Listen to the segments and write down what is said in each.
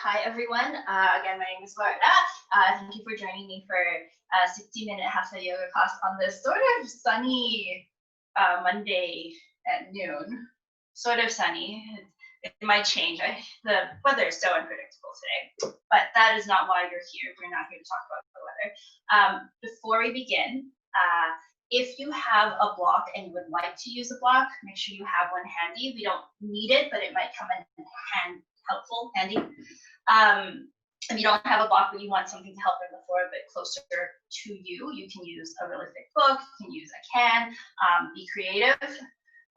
Hi, everyone. Again, my name is Varda. Thank you for joining me for a 60-minute Hatha yoga class on this sort of sunny Monday at noon. Sort of sunny. It might change. The weather is so unpredictable today, but that is not why you're here. We're not here to talk about the weather. Before we begin, if you have a block and you would like to use a block, make sure you have one handy. We don't need it, but it might come in handy. If you don't have a block but you want something to help bring the floor a bit closer to you, you can use a really thick book, you can use a can, be creative.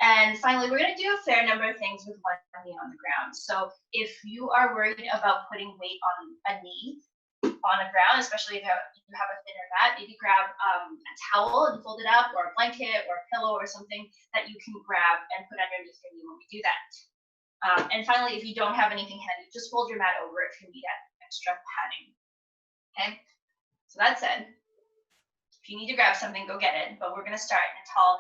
And finally, we're going to do a fair number of things with one knee on the ground. So if you are worried about putting weight on a knee on the ground, especially if you have a thinner mat, maybe grab a towel and fold it up, or a blanket or a pillow or something that you can grab and put underneath your knee when we do that. And finally, if you don't have anything handy, just fold your mat over if you need extra padding. Okay, so that said, if you need to grab something, go get it. But we're going to start in a tall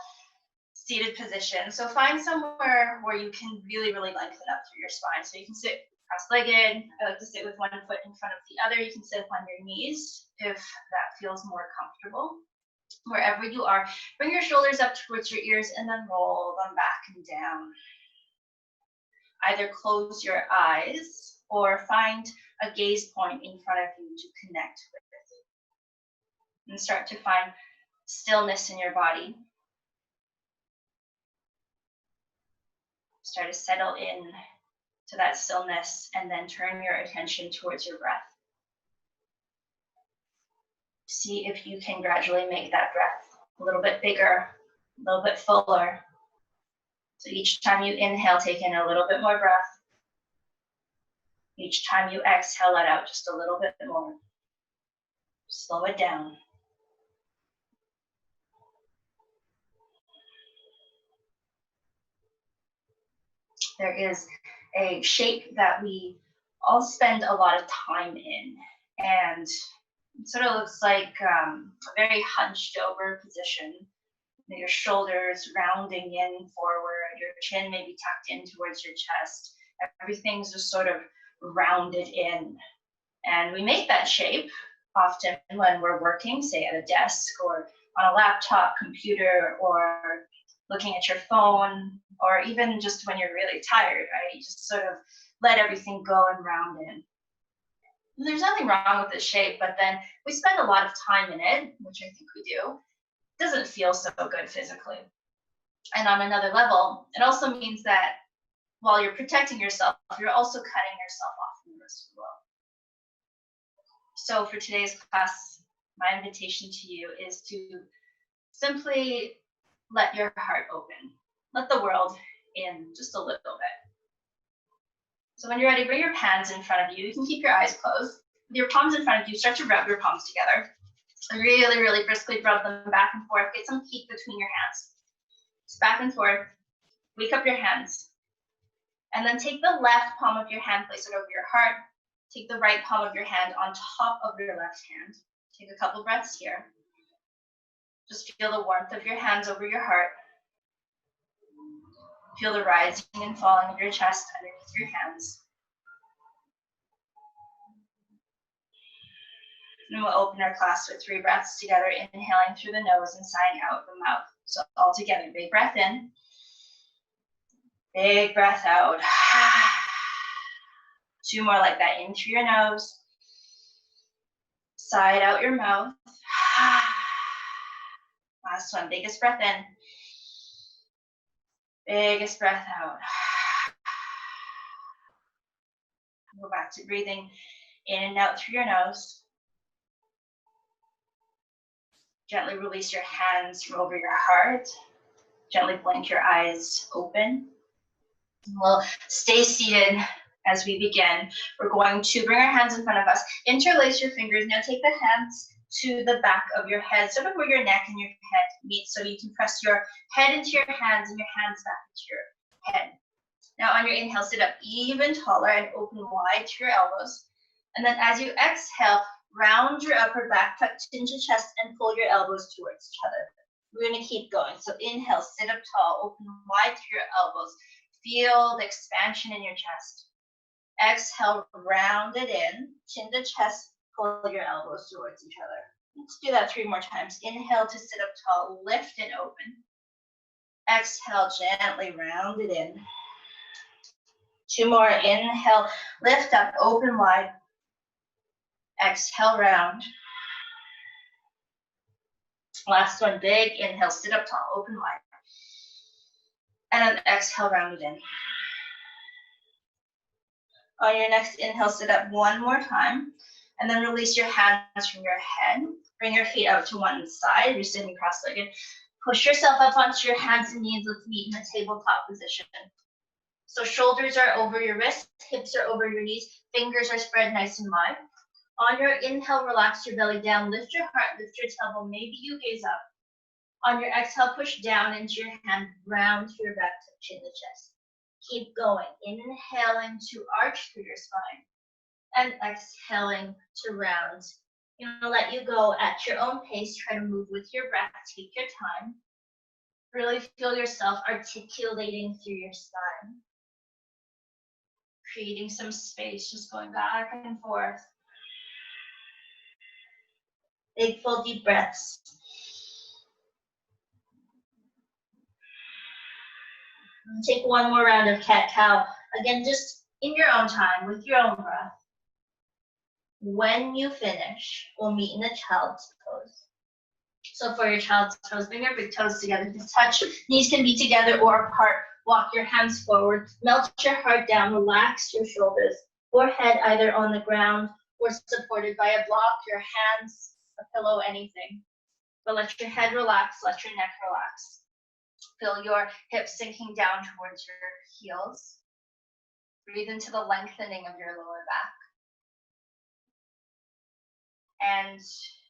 seated position. So find somewhere where you can really lengthen up through your spine. So you can sit cross-legged. I like to sit with one foot in front of the other. You can sit on your knees if that feels more comfortable. Wherever you are, bring your shoulders up towards your ears and then roll them back and down. Either close your eyes or find a gaze point in front of you to connect with it. And start to find stillness in your body. Start to settle in to that stillness and then turn your attention towards your breath. See if you can gradually make that breath a little bit bigger, a little bit fuller. So each time you inhale, take in a little bit more breath. Each time you exhale, let out just a little bit more. Slow it down. There is a shape that we all spend a lot of time in, and it sort of looks like a very hunched over position. Your shoulders rounding in forward, your chin maybe tucked in towards your chest. Everything's just sort of rounded in. And we make that shape often when we're working, say at a desk or on a laptop, computer, or looking at your phone, or even just when you're really tired, right? You just sort of let everything go and round in. And there's nothing wrong with this shape, but then we spend a lot of time in it, which I think we do. It doesn't feel so good physically. And on another level, it also means that while you're protecting yourself, you're also cutting yourself off from the rest of the world. So for today's class, my invitation to you is to simply let your heart open. Let the world in just a little bit. So when you're ready, bring your hands in front of you. You can keep your eyes closed. With your palms in front of you, start to rub your palms together. Really briskly rub them back and forth. Get some heat between your hands. Just back and forth. Wake up your hands. And then take the left palm of your hand, place it over your heart. Take the right palm of your hand on top of your left hand. Take a couple breaths here. Just feel the warmth of your hands over your heart. Feel the rising and falling of your chest underneath your hands. And we'll open our class with 3 breaths together, inhaling through the nose and sighing out the mouth. So all together, big breath in. Big breath out. 2 more like that, in through your nose. Sigh out your mouth. Last one, biggest breath in. Biggest breath out. Go back to breathing in and out through your nose. Gently release your hands from over your heart. Gently blink your eyes open. We'll stay seated as we begin. We're going to bring our hands in front of us. Interlace your fingers. Now take the hands to the back of your head, sort of where your neck and your head meet, so you can press your head into your hands and your hands back into your head. Now on your inhale, sit up even taller and open wide to your elbows. And then as you exhale, round your upper back, tuck chin to chest, and pull your elbows towards each other. We're going to keep going. So inhale, sit up tall, open wide through your elbows. Feel the expansion in your chest. Exhale, round it in. Chin to chest, pull your elbows towards each other. Let's do that 3 more times. Inhale to sit up tall, lift and open. Exhale, gently round it in. 2 more. Inhale, lift up, open wide. Exhale, round. Last one, big inhale, sit up tall, open wide. And then exhale, round it in. On your next inhale, sit up 1 more time. And then release your hands from your head. Bring your feet out to one side. You're sitting cross-legged. Push yourself up onto your hands and knees. Let's meet in a tabletop position. So shoulders are over your wrists, hips are over your knees, fingers are spread nice and wide. On your inhale, relax your belly down, lift your heart, lift your tailbone, maybe you gaze up. On your exhale, push down into your hand, round your back, chin to chest. Keep going, inhaling to arch through your spine, and exhaling to round. I'm gonna let you go at your own pace, try to move with your breath, take your time. Really feel yourself articulating through your spine. Creating some space, just going back and forth. Big full deep breaths. And take 1 more round of cat-cow. Again, just in your own time, with your own breath. When you finish, we'll meet in a child's pose. So for your child's pose, bring your big toes together to touch. Knees can be together or apart. Walk your hands forward. Melt your heart down. Relax your shoulders. Forehead either on the ground or supported by a block, your hands, a pillow, anything. But let your head relax. Let your neck relax. Feel your hips sinking down towards your heels. Breathe into the lengthening of your lower back. And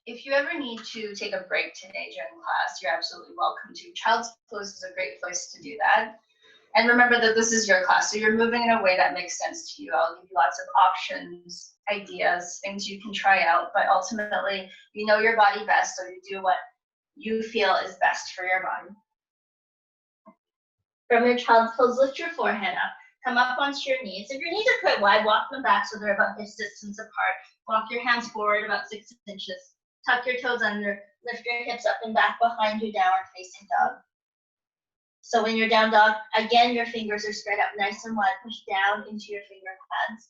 if you ever need to take a break today during class, you're absolutely welcome to. Child's pose is a great place to do that. And remember that this is your class, so you're moving in a way that makes sense to you. I'll give you lots of options, ideas, things you can try out, but ultimately, you know your body best, so you do what you feel is best for your body. From your child's pose, lift your forehead up. Come up onto your knees. If your knees are quite wide, walk them back so they're about this distance apart. Walk your hands forward about 6 inches. Tuck your toes under. Lift your hips up and back behind you, downward facing dog. So when you're down dog, again, your fingers are spread out nice and wide. Push down into your finger pads.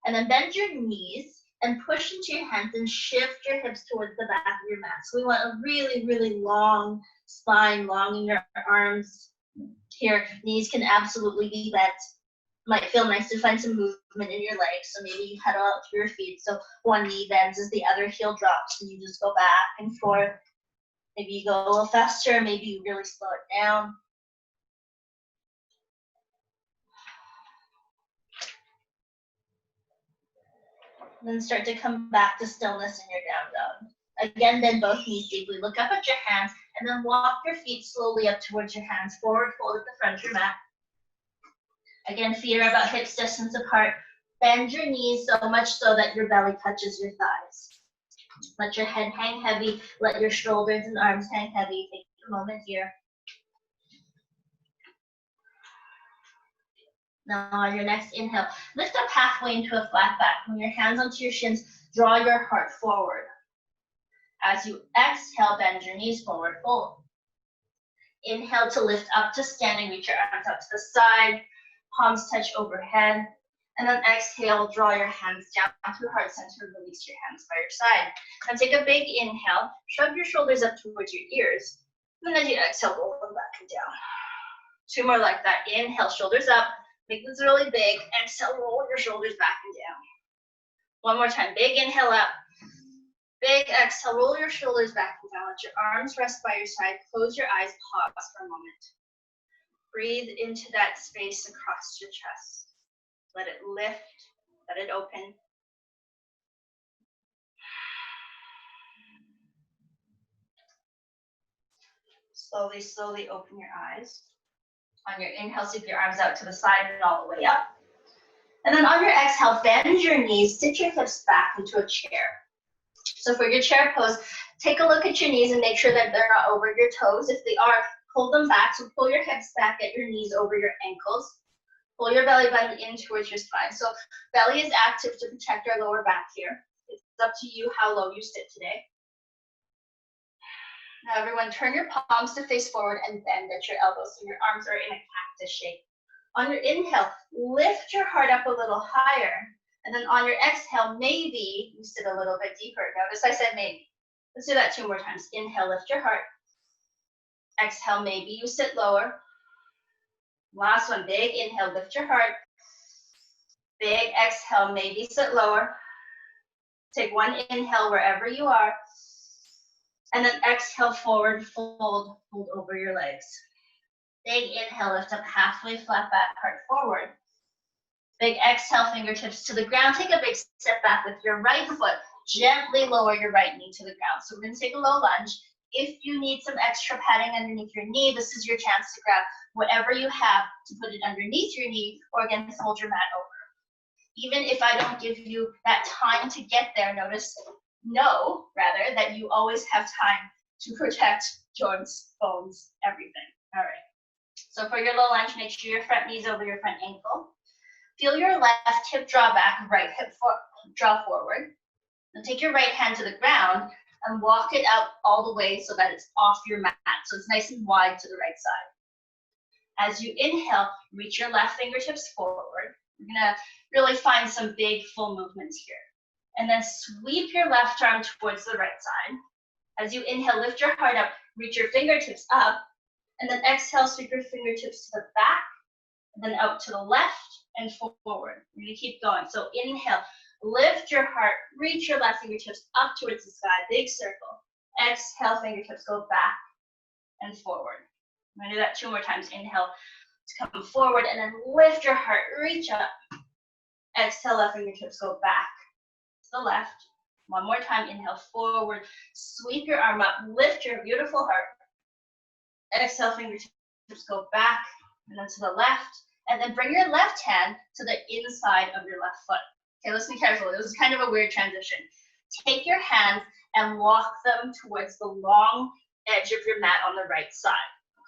And then bend your knees and push into your hands and shift your hips towards the back of your mat. So we want a really, really long spine, long in your arms. Here, knees can absolutely be bent. Might feel nice to find some movement in your legs, so maybe you pedal out through your feet. So one knee bends as the other heel drops, and you just go back and forth. Maybe you go a little faster, maybe you really slow it down. And then start to come back to stillness in your down dog. Again, bend both knees deeply. Look up at your hands, and then walk your feet slowly up towards your hands. Forward fold at the front of your mat. Again, feet are about hips distance apart. Bend your knees so much so that your belly touches your thighs. Let your head hang heavy. Let your shoulders and arms hang heavy. Take a moment here. Now on your next inhale, lift up halfway into a flat back. Bring your hands onto your shins. Draw your heart forward. As you exhale, bend your knees forward, fold. Inhale to lift up to standing. Reach your arms out to the side. Palms touch overhead, and then exhale, draw your hands down to heart center, release your hands by your side. Now take a big inhale, shrug your shoulders up towards your ears, and then as you exhale, roll them back and down. 2 more like that. Inhale, shoulders up, make this really big. Exhale, roll your shoulders back and down. 1 more time, big inhale up, big exhale, roll your shoulders back and down. Let your arms rest by your side, close your eyes, pause for a moment. Breathe into that space across your chest. Let it lift, let it open. Slowly, slowly open your eyes. On your inhale, sweep your arms out to the side and all the way up. And then on your exhale, bend your knees, sit your hips back into a chair. So for your chair pose, take a look at your knees and make sure that they're not over your toes. If they are, pull them back. So pull your hips back, get your knees over your ankles. Pull your belly button in towards your spine. So belly is active to protect our lower back here. It's up to you how low you sit today. Now everyone, turn your palms to face forward and bend at your elbows so your arms are in a cactus shape. On your inhale, lift your heart up a little higher. And then on your exhale, maybe you sit a little bit deeper. Notice I said maybe. Let's do that 2 more times. Inhale, lift your heart. Exhale, maybe you sit lower. Last one, big inhale, lift your heart. Big exhale, maybe sit lower. Take one inhale wherever you are. And then exhale, forward fold, fold over your legs. Big inhale, lift up halfway, flat back, heart forward. Big exhale, fingertips to the ground. Take a big step back with your right foot. Gently lower your right knee to the ground. So we're going to take a low lunge. If you need some extra padding underneath your knee, this is your chance to grab whatever you have to put it underneath your knee, or again, fold your mat over. Even if I don't give you that time to get there, know that you always have time to protect joints, bones, everything. All right. So for your low lunge, make sure your front knee's over your front ankle. Feel your left hip draw back, right hip draw forward. And take your right hand to the ground and walk it out all the way so that it's off your mat. So it's nice and wide to the right side. As you inhale, reach your left fingertips forward. You're gonna really find some big full movements here. And then sweep your left arm towards the right side. As you inhale, lift your heart up, reach your fingertips up, and then exhale, sweep your fingertips to the back, and then out to the left and forward. We're gonna keep going. So inhale, lift your heart, reach your left fingertips up towards the sky, big circle. Exhale, fingertips go back and forward. I'm gonna do that 2 more times. Inhale to come forward, and then lift your heart, reach up. Exhale, left fingertips go back to the left. 1 more time, inhale forward, sweep your arm up, lift your beautiful heart. Exhale, fingertips go back, and then to the left, and then bring your left hand to the inside of your left foot. Okay, let's be careful. This is kind of a weird transition. Take your hands and walk them towards the long edge of your mat on the right side,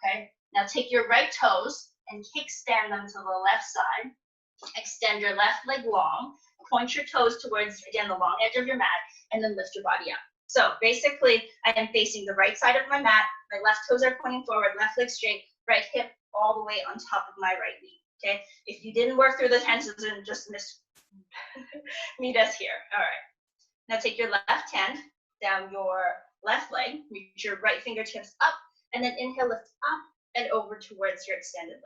okay? Now take your right toes and kickstand them to the left side. Extend your left leg long. Point your toes towards, again, the long edge of your mat, and then lift your body up. So basically, I am facing the right side of my mat. My left toes are pointing forward, left leg straight, right hip all the way on top of my right knee, okay? If you didn't work through the tenses and just meet us here. All right. Now take your left hand down your left leg, reach your right fingertips up, and then inhale, lift up and over towards your extended leg.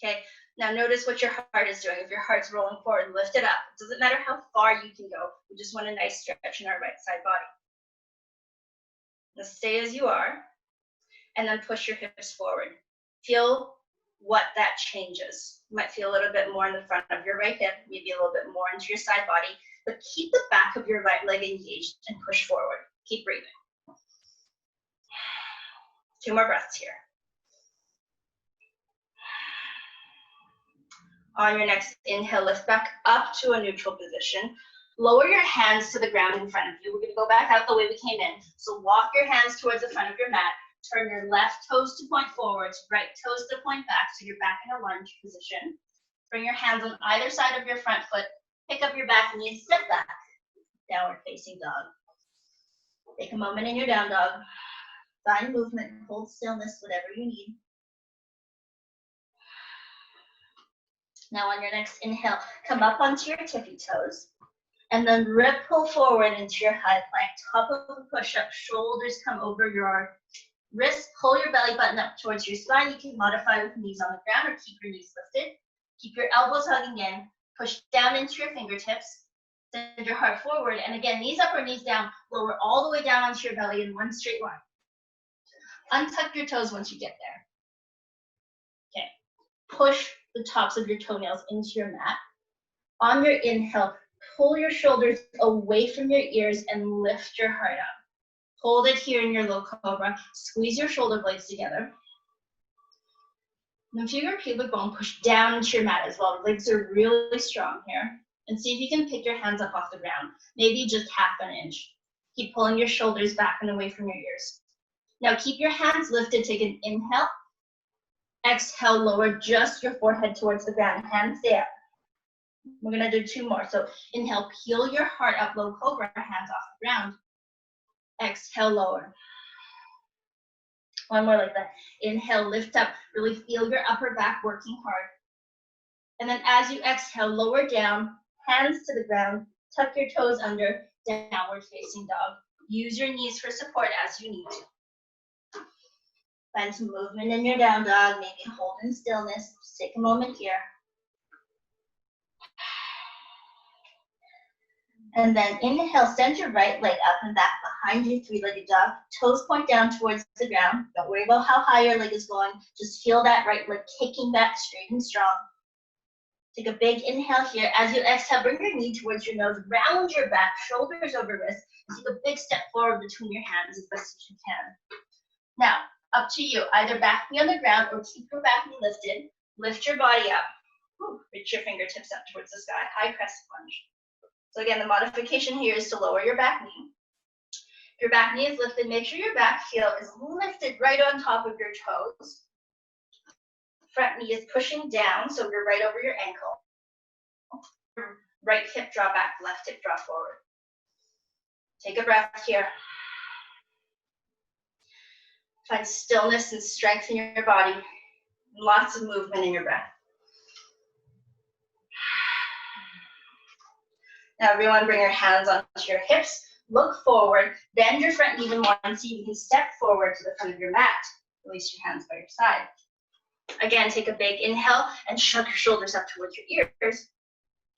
Okay, now notice what your heart is doing. If your heart's rolling forward, lift it up. It doesn't matter how far you can go. We just want a nice stretch in our right side body. Now stay as you are, and then push your hips forward. Feel what that changes. You might feel a little bit more in the front of your right hip, maybe a little bit more into your side body, but keep the back of your right leg engaged and push forward. Keep breathing. 2 more breaths here. On your next inhale, lift back up to a neutral position. Lower your hands to the ground in front of you. We're gonna go back out the way we came in. So walk your hands towards the front of your mat. Turn your left toes to point forwards, right toes to point back, so you're back in a lunge position. Bring your hands on either side of your front foot. Pick up your back knee and step back. Downward facing dog. Take a moment in your down dog. Find movement, hold stillness, whatever you need. Now on your next inhale, come up onto your tippy toes. And then ripple forward into your high plank. Top of the push-up, shoulders come over your wrists. Pull your belly button up towards your spine. You can modify with knees on the ground or keep your knees lifted. Keep your elbows hugging in. Push down into your fingertips. Send your heart forward. And again, knees up or knees down. Lower all the way down onto your belly in one straight line. Untuck your toes once you get there. Okay. Push the tops of your toenails into your mat. On your inhale, pull your shoulders away from your ears and lift your heart up. Hold it here in your low cobra. Squeeze your shoulder blades together. Then feel your pubic bone push down into your mat as well. The legs are really strong here. And see if you can pick your hands up off the ground. Maybe just half an inch. Keep pulling your shoulders back and away from your ears. Now keep your hands lifted. Take an inhale. Exhale, lower just your forehead towards the ground, hands there. We're gonna do 2 more. So inhale, peel your heart up, low cobra, hands off the ground. Exhale, lower. 1 more like that. Inhale, lift up, really feel your upper back working hard. And then as you exhale, lower down, hands to the ground, tuck your toes under, downward facing dog. Use your knees for support as you need to. Find some movement in your down dog, maybe hold in stillness. Just take a moment here. And then inhale, send your right leg up and back behind your 3-legged dog. Toes point down towards the ground. Don't worry about how high your leg is going. Just feel that right leg kicking back straight and strong. Take a big inhale here. As you exhale, bring your knee towards your nose, round your back, shoulders over wrists. Take a big step forward between your hands as best as you can. Now, up to you. Either back knee on the ground or keep your back knee lifted. Lift your body up. Reach your fingertips up towards the sky. High crescent lunge. So again, the modification here is to lower your back knee. If your back knee is lifted, make sure your back heel is lifted right on top of your toes. Front knee is pushing down, so you're right over your ankle. Right hip draw back, left hip draw forward. Take a breath here. Find stillness and strength in your body. Lots of movement in your breath. Now everyone, bring your hands onto your hips, look forward, bend your front knee even more so you can step forward to the front of your mat. Release your hands by your side. Again, take a big inhale and shrug your shoulders up towards your ears.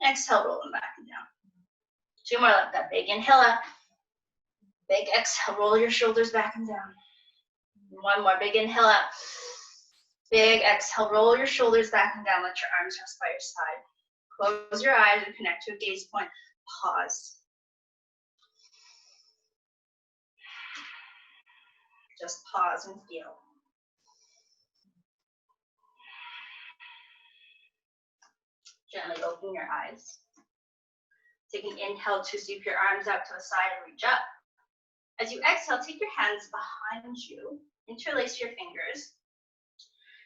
Exhale, roll them back and down. 2 more like that. Big inhale up. Big exhale, roll your shoulders back and down. 1 more, big inhale up. Big exhale, roll your shoulders back and down. Let your arms rest by your side. Close your eyes and connect to a gaze point. Pause. Just pause and feel. Gently open your eyes. Take an inhale to sweep your arms out to the side and reach up. As you exhale, take your hands behind you, interlace your fingers,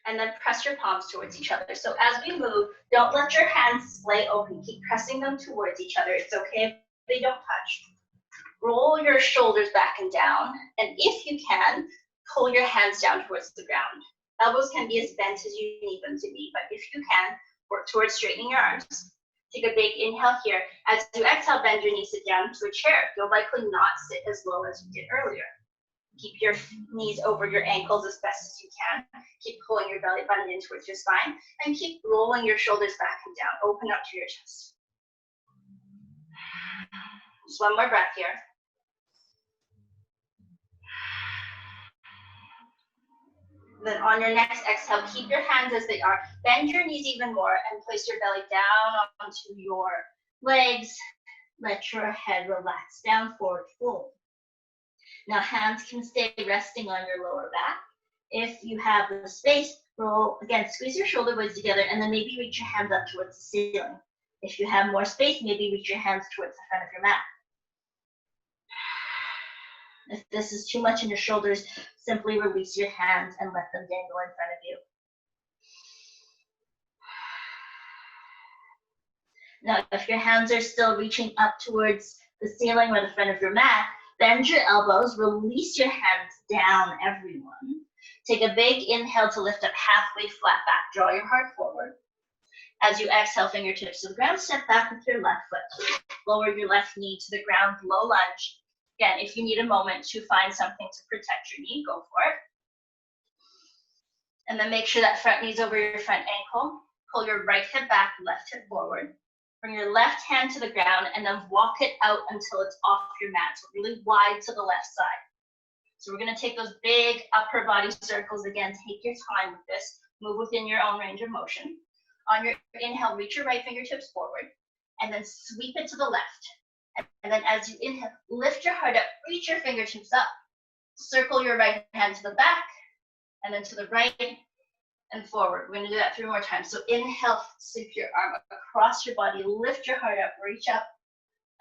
and then press your palms towards each other. So as we move, don't let your hands splay open. Keep pressing them towards each other. It's okay if they don't touch. Roll your shoulders back and down, and if you can, pull your hands down towards the ground. Elbows can be as bent as you need them to be, but if you can, work towards straightening your arms. Take a big inhale here. As you exhale, bend your knees, sit down to a chair. You'll likely not sit as low as you did earlier. Keep your knees over your ankles as best as you can. Keep pulling your belly button in towards your spine, and keep rolling your shoulders back and down. Open up to your chest. Just 1 more breath here. Then on your next exhale, keep your hands as they are. Bend your knees even more and place your belly down onto your legs. Let your head relax down, forward fold. Now hands can stay resting on your lower back. If you have the space, roll, again, squeeze your shoulder blades together and then maybe reach your hands up towards the ceiling. If you have more space, maybe reach your hands towards the front of your mat. If this is too much in your shoulders, simply release your hands and let them dangle in front of you. Now, if your hands are still reaching up towards the ceiling or the front of your mat, bend your elbows, release your hands down, everyone. Take a big inhale to lift up halfway flat back. Draw your heart forward. As you exhale, fingertips to the ground, step back with your left foot. Lower your left knee to the ground, low lunge. Again, if you need a moment to find something to protect your knee, go for it. And then make sure that front knee's over your front ankle. Pull your right hip back, left hip forward. Bring your left hand to the ground and then walk it out until it's off your mat. So really wide to the left side. So we're gonna take those big upper body circles again. Take your time with this. Move within your own range of motion. On your inhale, reach your right fingertips forward and then sweep it to the left. And then as you inhale, lift your heart up, reach your fingertips up. Circle your right hand to the back and then to the right and forward. We're gonna do that 3 more times. So inhale, sweep your arm across your body, lift your heart up, reach up,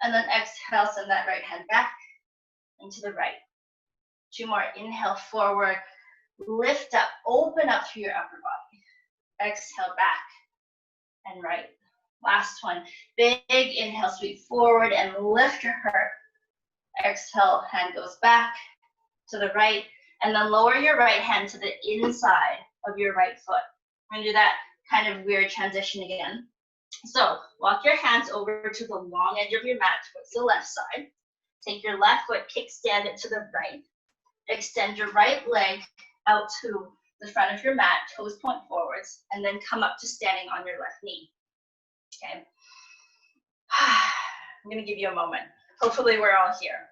and then exhale, send that right hand back and to the right. 2 more, inhale forward, Lift up, open up through your upper body. Exhale, back and right. Last one. Big inhale, sweep forward and lift your heart. Exhale, hand goes back to the right, and then lower your right hand to the inside of your right foot. We're gonna do that kind of weird transition again. So walk your hands over to the long edge of your mat towards the left side. Take your left foot, kickstand it to the right. Extend your right leg out to the front of your mat, toes point forwards, and then come up to standing on your left knee. Okay. I'm gonna give you a moment. Hopefully we're all here.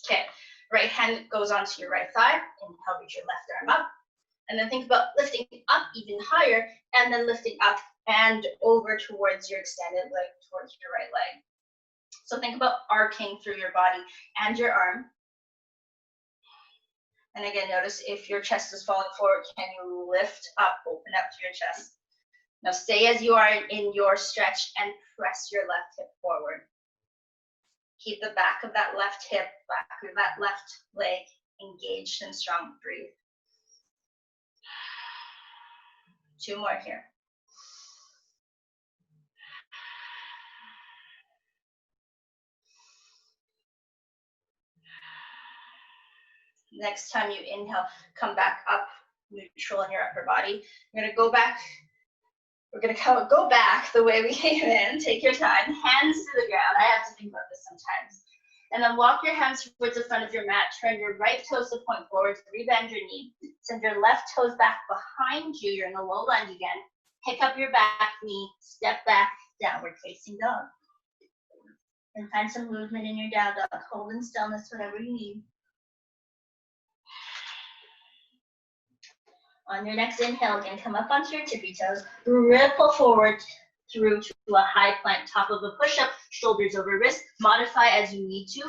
Okay, right hand goes onto your right thigh. Inhale, reach your left arm up. And then think about lifting up even higher, and then lifting up and over towards your extended leg, towards your right leg. So think about arcing through your body and your arm. And again, notice if your chest is falling forward, can you lift up, open up to your chest? Now stay as you are in your stretch and press your left hip forward. Keep the back of that left hip, back of that left leg engaged and strong. Breathe. 2 more here. Next time you inhale, come back up, neutral in your upper body. You're gonna go back. We're gonna go back the way we came in. Take your time, hands to the ground. I have to think about this sometimes. And then walk your hands towards the front of your mat. Turn your right toes to point forward, rebend your knee. Send your left toes back behind you. You're in a low lunge again. Pick up your back knee, step back, downward facing dog. And find some movement in your down dog. Hold in stillness, whatever you need. On your next inhale, again, come up onto your tippy toes, ripple forward through to a high plank, top of a push-up, shoulders over wrist. Modify as you need to.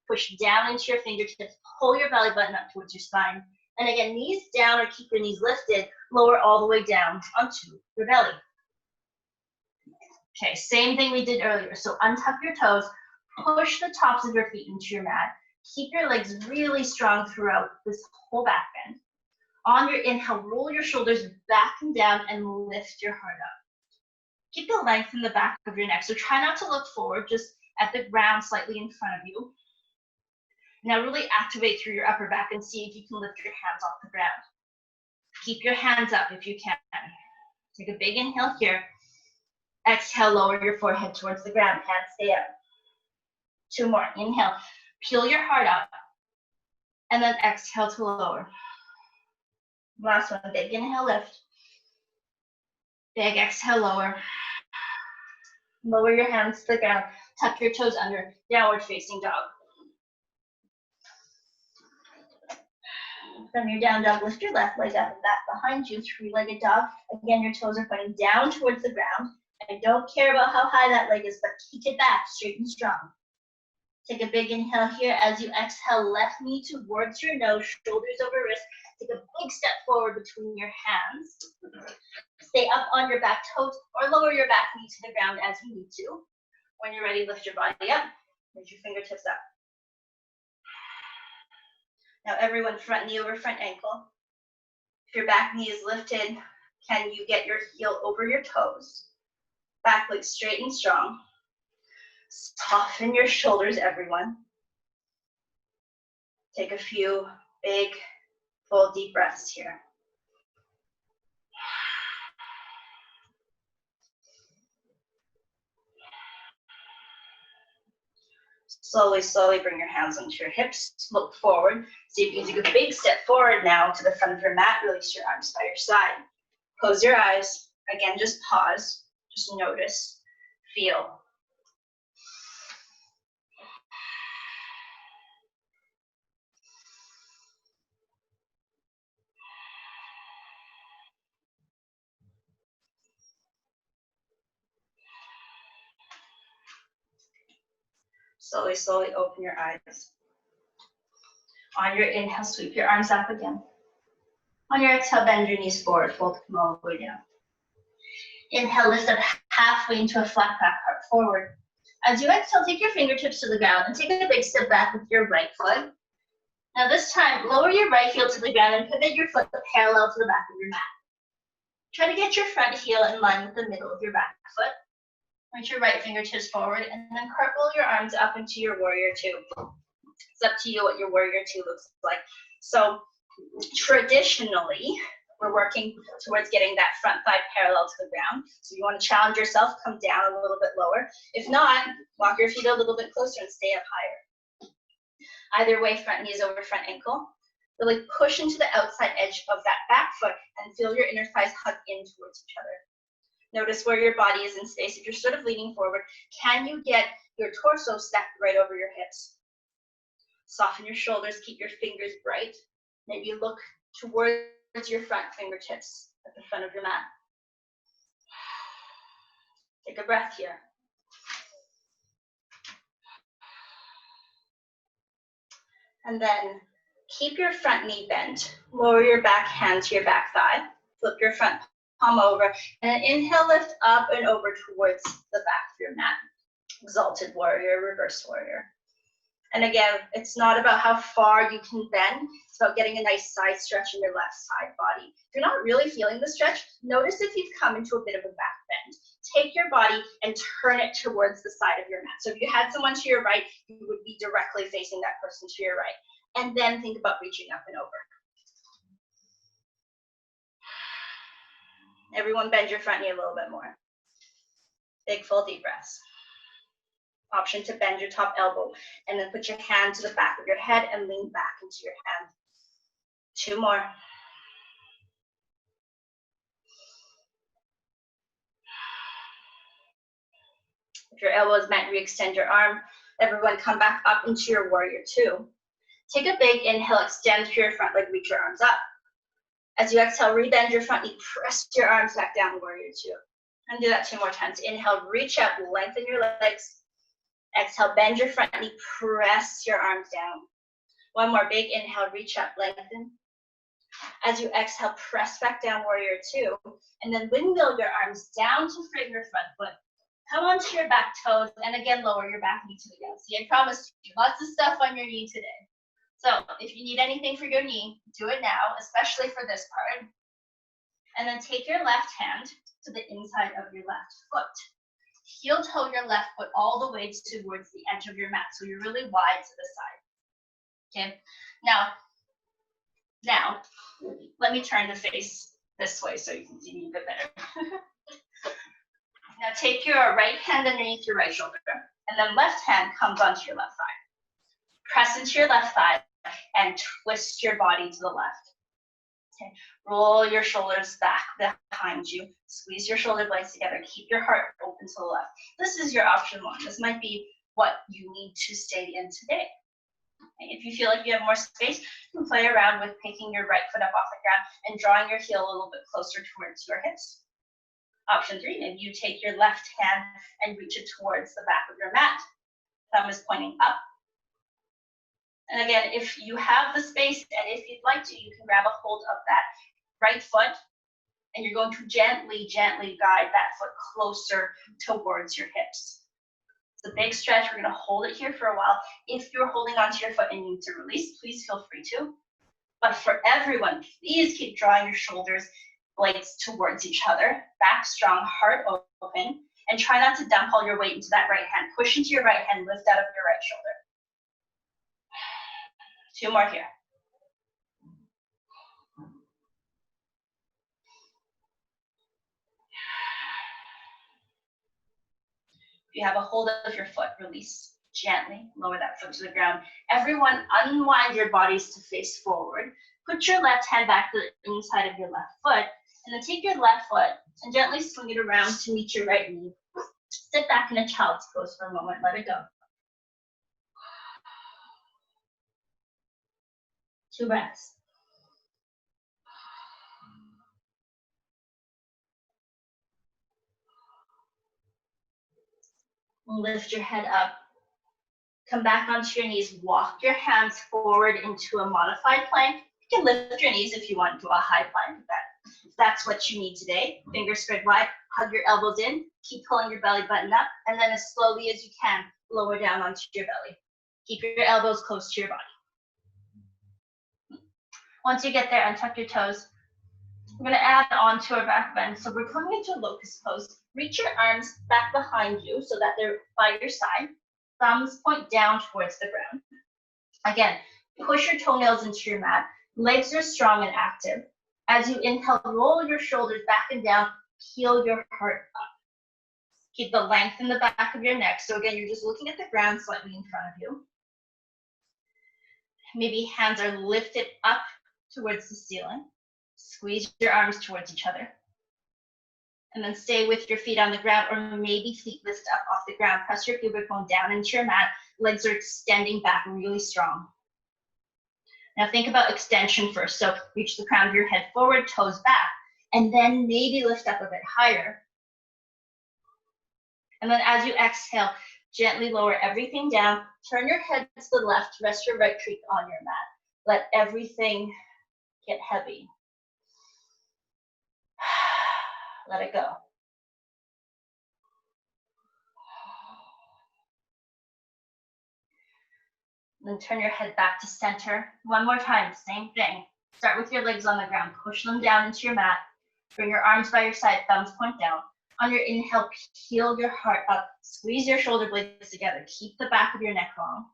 Push down into your fingertips, pull your belly button up towards your spine. And again, knees down or keep your knees lifted, lower all the way down onto your belly. Okay, same thing we did earlier. So untuck your toes, push the tops of your feet into your mat. Keep your legs really strong throughout this whole back bend. On your inhale, roll your shoulders back and down and lift your heart up. Keep the length in the back of your neck. So try not to look forward, just at the ground slightly in front of you. Now really activate through your upper back and see if you can lift your hands off the ground. Keep your hands up if you can. Take a big inhale here. Exhale, lower your forehead towards the ground. Hands stay up. 2 more. Inhale, peel your heart up. And then exhale to lower. Last one, big inhale, lift. Big exhale, lower. Lower your hands to the ground. Tuck your toes under, downward facing dog. From your down dog, lift your left leg up and back behind you, 3-legged dog. Again, your toes are pointing down towards the ground. I don't care about how high that leg is, but kick it back, straight and strong. Take a big inhale here. As you exhale, left knee towards your nose, shoulders over wrist. Take a big step forward between your hands. Stay up on your back toes or lower your back knee to the ground as you need to. When you're ready, lift your body up. Raise your fingertips up. Now everyone, front knee over front ankle. If your back knee is lifted, can you get your heel over your toes? Back leg straight and strong. Soften your shoulders, everyone. Take a few big, full, deep breaths here. Slowly, slowly bring your hands onto your hips. Look forward. See if you can take a big step forward now to the front of your mat. Release your arms by your side. Close your eyes. Again, just pause. Just notice. Feel. Slowly, slowly open your eyes. On your inhale, sweep your arms up again. On your exhale, bend your knees forward, fold them all the way down. Inhale, lift up halfway into a flat back, heart forward. As you exhale, take your fingertips to the ground and take a big step back with your right foot. Now this time, lower your right heel to the ground and pivot your foot parallel to the back of your mat. Try to get your front heel in line with the middle of your back foot. Reach your right fingertips forward and then cartwheel your arms up into your warrior two. It's up to you what your warrior two looks like. So traditionally, we're working towards getting that front thigh parallel to the ground. So you want to challenge yourself, come down a little bit lower. If not, walk your feet a little bit closer and stay up higher. Either way, front knees over front ankle. Really push into the outside edge of that back foot and feel your inner thighs hug in towards each other. Notice where your body is in space. If you're sort of leaning forward, can you get your torso stacked right over your hips? Soften your shoulders, keep your fingers bright. Maybe look towards your front fingertips at the front of your mat. Take a breath here. And then keep your front knee bent. Lower your back hand to your back thigh. Flip your front palm over. And inhale, lift up and over towards the back of your mat. Exalted warrior, reverse warrior. And again, it's not about how far you can bend. It's about getting a nice side stretch in your left side body. If you're not really feeling the stretch, notice if you've come into a bit of a back bend. Take your body and turn it towards the side of your mat. So if you had someone to your right, you would be directly facing that person to your right. And then think about reaching up and over. Everyone bend your front knee a little bit more. Big full deep breaths. Option to bend your top elbow and then put your hand to the back of your head and lean back into your hand. 2 more. If your elbow is bent, re-extend your arm. Everyone come back up into your warrior two. Take a big inhale, extend through your front leg, reach your arms up. As you exhale, rebend your front knee, press your arms back down, warrior two. And do that 2 more times. Inhale, reach up, lengthen your legs. Exhale, bend your front knee, press your arms down. 1 more, big inhale, reach up, lengthen. As you exhale, press back down, warrior two. And then windmill your arms down to frame your front foot. Come onto your back toes, and again, lower your back knee to the ground. See, I promised you lots of stuff on your knee today. So if you need anything for your knee, do it now, especially for this part. And then take your left hand to the inside of your left foot. Heel toe your left foot all the way towards the edge of your mat, so you're really wide to the side. Okay, now let me turn the face this way so you can see me a bit better. Now take your right hand underneath your right shoulder, and then left hand comes onto your left thigh. Press into your left thigh and twist your body to the left. Okay. Roll your shoulders back behind you. Squeeze your shoulder blades together. Keep your heart open to the left. This is your option 1. This might be what you need to stay in today. Okay. If you feel like you have more space, you can play around with picking your right foot up off the ground and drawing your heel a little bit closer towards your hips. Option 3, maybe you take your left hand and reach it towards the back of your mat. Thumb is pointing up. And again, if you have the space and if you'd like to, you can grab a hold of that right foot and you're going to gently, gently guide that foot closer towards your hips. It's a big stretch. We're going to hold it here for a while. If you're holding onto your foot and you need to release, please feel free to. But for everyone, please keep drawing your shoulders blades towards each other. Back strong, heart open, and try not to dump all your weight into that right hand. Push into your right hand, lift out of your right shoulder. 2 more here. If you have a hold of your foot, release gently, lower that foot to the ground. Everyone, unwind your bodies to face forward. Put your left hand back to the inside of your left foot, and then take your left foot and gently swing it around to meet your right knee. Sit back in a child's pose for a moment, let it go. 2 breaths. Lift your head up. Come back onto your knees. Walk your hands forward into a modified plank. You can lift your knees if you want to a high plank. If that's what you need today. Fingers spread wide. Hug your elbows in. Keep pulling your belly button up. And then as slowly as you can, lower down onto your belly. Keep your elbows close to your body. Once you get there, untuck your toes. We're going to add on to our back bend. So we're coming into a locust pose. Reach your arms back behind you so that they're by your side. Thumbs point down towards the ground. Again, push your toenails into your mat. Legs are strong and active. As you inhale, roll your shoulders back and down. Heel your heart up. Keep the length in the back of your neck. So again, you're just looking at the ground slightly in front of you. Maybe hands are lifted up towards the ceiling. Squeeze your arms towards each other. And then stay with your feet on the ground, or maybe feet lift up off the ground. Press your pubic bone down into your mat. Legs are extending back really strong. Now think about extension first. So reach the crown of your head forward, toes back, and then maybe lift up a bit higher. And then as you exhale, gently lower everything down. Turn your head to the left, rest your right cheek on your mat. Let everything get heavy. Let it go. Then turn your head back to center. One more time, same thing. Start with your legs on the ground. Push them down into your mat. Bring your arms by your side, thumbs point down. On your inhale, peel your heart up. Squeeze your shoulder blades together. Keep the back of your neck long.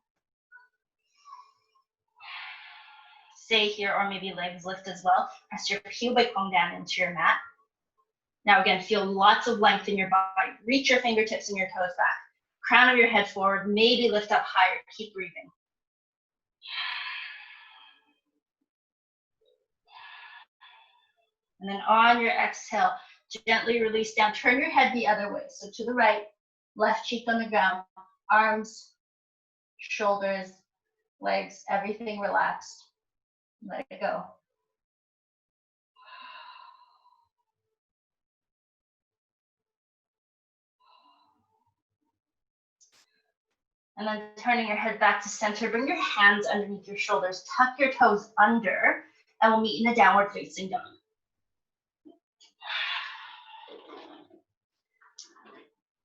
Stay here, or maybe legs lift as well. Press your pubic bone down into your mat. Now again, feel lots of length in your body. Reach your fingertips and your toes back. Crown of your head forward, maybe lift up higher. Keep breathing. And then on your exhale, gently release down. Turn your head the other way. So to the right, left cheek on the ground, arms, shoulders, legs, everything relaxed. Let it go. And then turning your head back to center, bring your hands underneath your shoulders, tuck your toes under, and we'll meet in a downward facing dog.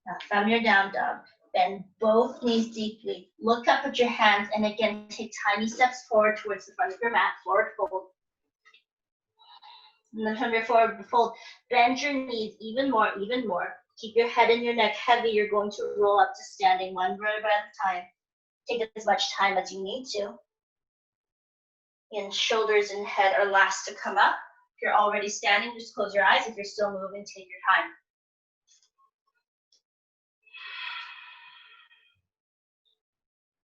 Now from your down dog, bend both knees deeply. Look up at your hands, and again, take tiny steps forward towards the front of your mat, forward fold. And then from your forward fold, bend your knees even more, even more. Keep your head and your neck heavy. You're going to roll up to standing one vertebra at a time. Take as much time as you need to. And shoulders and head are last to come up. If you're already standing, just close your eyes. If you're still moving, take your time.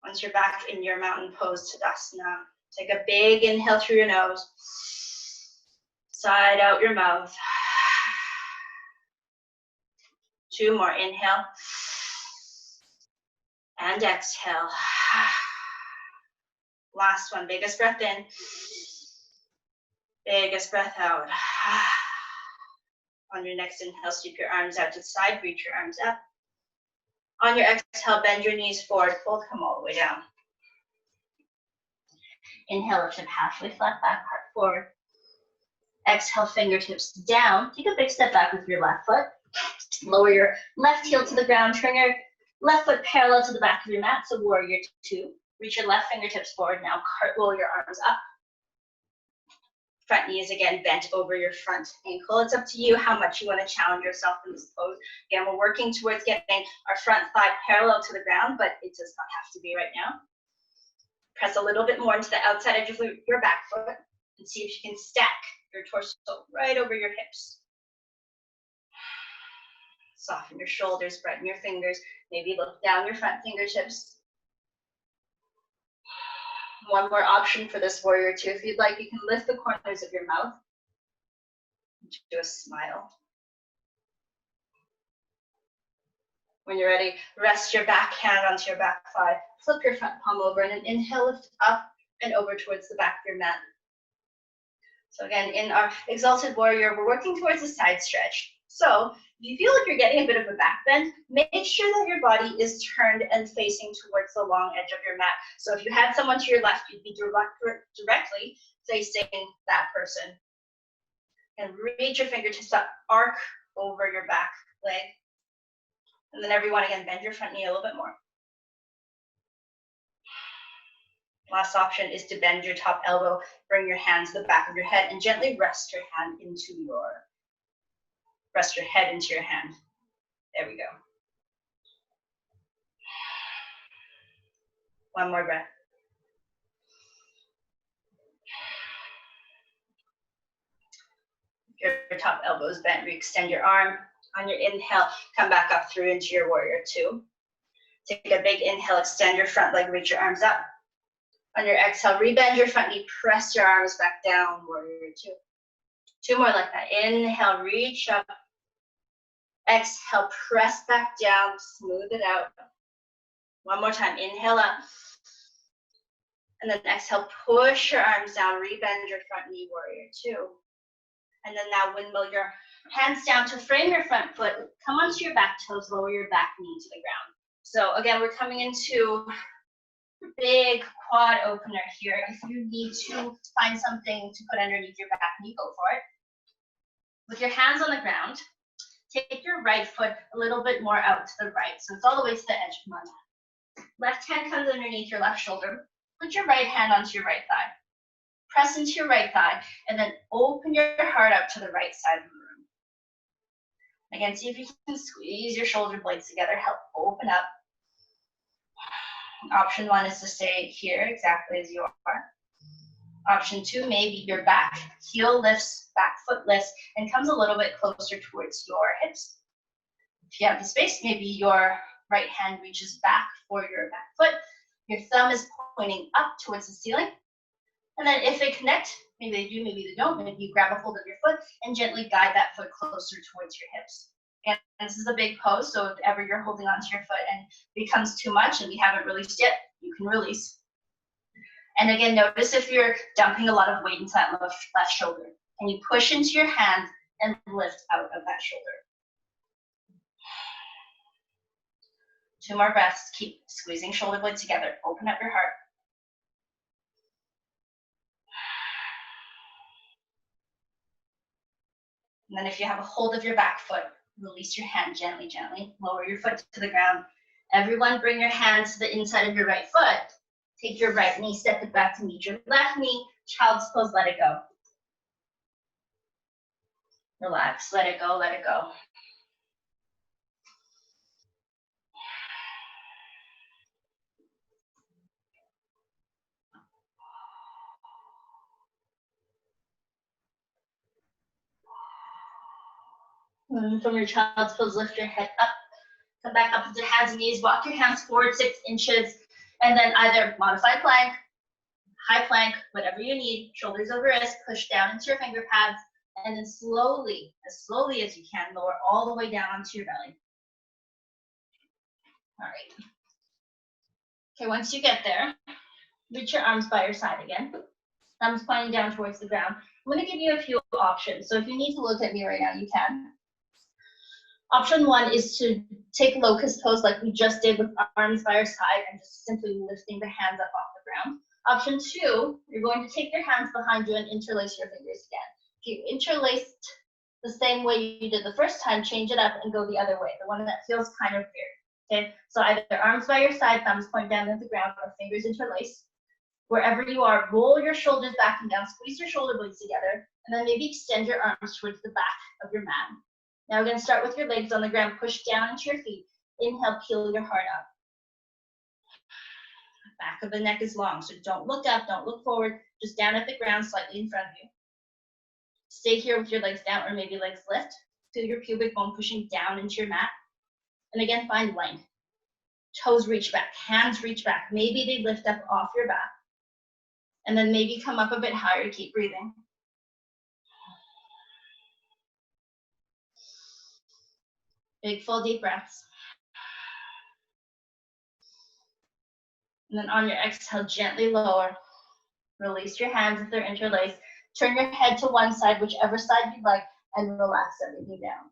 Once you're back in your mountain pose, Tadasana, take a big inhale through your nose. Side out your mouth. 2 more, inhale. And exhale. Last one, biggest breath in. Biggest breath out. On your next inhale, sweep your arms out to the side, reach your arms up. On your exhale, bend your knees forward, fold, come all the way down. Inhale, lift up halfway, flat back, heart forward. Exhale, fingertips down. Take a big step back with your left foot. Lower your left heel to the ground. Turn your left foot parallel to the back of your mat, so warrior 2. Reach your left fingertips forward. Now cartwheel your arms up. Front knee is again bent over your front ankle. It's up to you how much you want to challenge yourself in this pose. Again, we're working towards getting our front thigh parallel to the ground, but it does not have to be right now. Press a little bit more into the outside edge of your back foot and see if you can stack your torso right over your hips. Soften your shoulders, brighten your fingers. Maybe look down your front fingertips. One more option for this warrior 2. If you'd like, you can lift the corners of your mouth. Do a smile. When you're ready, rest your back hand onto your back thigh. Flip your front palm over, and then inhale, lift up and over towards the back of your mat. So again, in our exalted warrior, we're working towards a side stretch. So if you feel like you're getting a bit of a back bend, make sure that your body is turned and facing towards the long edge of your mat. So if you had someone to your left, you'd be directly facing that person. And reach your fingertips up, arc over your back leg. And then everyone, again, bend your front knee a little bit more. Last option is to bend your top elbow, bring your hand to the back of your head, and gently rest your head into your hand. There we go. One more breath. Your top elbow is bent, re-extend your arm. On your inhale, come back up through into your warrior two. Take a big inhale, extend your front leg, reach your arms up. On your exhale, rebend your front knee, press your arms back down, warrior two. Two more like that. Inhale, reach up. Exhale, press back down, smooth it out. One more time, inhale up. And then exhale, push your arms down, rebend your front knee, warrior two. And then now windmill your hands down to frame your front foot. Come onto your back toes, lower your back knee to the ground. So again, we're coming into big quad opener here. If you need to find something to put underneath your back knee, go for it. With your hands on the ground, take your right foot a little bit more out to the right. So it's all the way to the edge of my mat. Left hand comes underneath your left shoulder. Put your right hand onto your right thigh. Press into your right thigh, and then open your heart out to the right side of the room. Again, see if you can squeeze your shoulder blades together, help open up. Option one is to stay here exactly as you are. Option two, maybe your back heel lifts, back foot lifts, and comes a little bit closer towards your hips. If you have the space, maybe your right hand reaches back for your back foot. Your thumb is pointing up towards the ceiling. And then if they connect, maybe they do, maybe they don't, maybe you grab a hold of your foot and gently guide that foot closer towards your hips. And this is a big pose, so if ever you're holding onto your foot and it becomes too much and we haven't released yet, you can release. And again, notice if you're dumping a lot of weight into that left shoulder, and you push into your hand and lift out of that shoulder. Two more breaths, keep squeezing shoulder blades together, open up your heart. And then if you have a hold of your back foot, release your hand gently, gently. Lower your foot to the ground. Everyone bring your hands to the inside of your right foot. Take your right knee, step it back to meet your left knee. Child's pose, let it go. Relax, let it go, let it go. And from your child's pose, lift your head up. Come back up into hands and knees. Walk your hands forward 6 inches. And then either modified plank, high plank, whatever you need. Shoulders over wrist, push down into your finger pads. And then slowly as you can, lower all the way down onto your belly. All right. Okay, once you get there, reach your arms by your side again. Thumbs pointing down towards the ground. I'm going to give you a few options. So if you need to look at me right now, you can. Option one is to take locust pose like we just did with arms by our side and just simply lifting the hands up off the ground. Option two, you're going to take your hands behind you and interlace your fingers again. If you interlaced the same way you did the first time, change it up and go the other way, the one that feels kind of weird. Okay, so either arms by your side, thumbs point down at the ground, or fingers interlaced. Wherever you are, roll your shoulders back and down, squeeze your shoulder blades together, and then maybe extend your arms towards the back of your mat. Now we're going to start with your legs on the ground, push down into your feet. Inhale, peel your heart up. Back of the neck is long, so don't look up, don't look forward, just down at the ground, slightly in front of you. Stay here with your legs down, or maybe legs lift. Feel your pubic bone pushing down into your mat. And again, find length. Toes reach back, hands reach back. Maybe they lift up off your back. And then maybe come up a bit higher to keep breathing. Big, full, deep breaths. And then on your exhale, gently lower. Release your hands if they're interlaced. Turn your head to one side, whichever side you'd like, and relax everything down.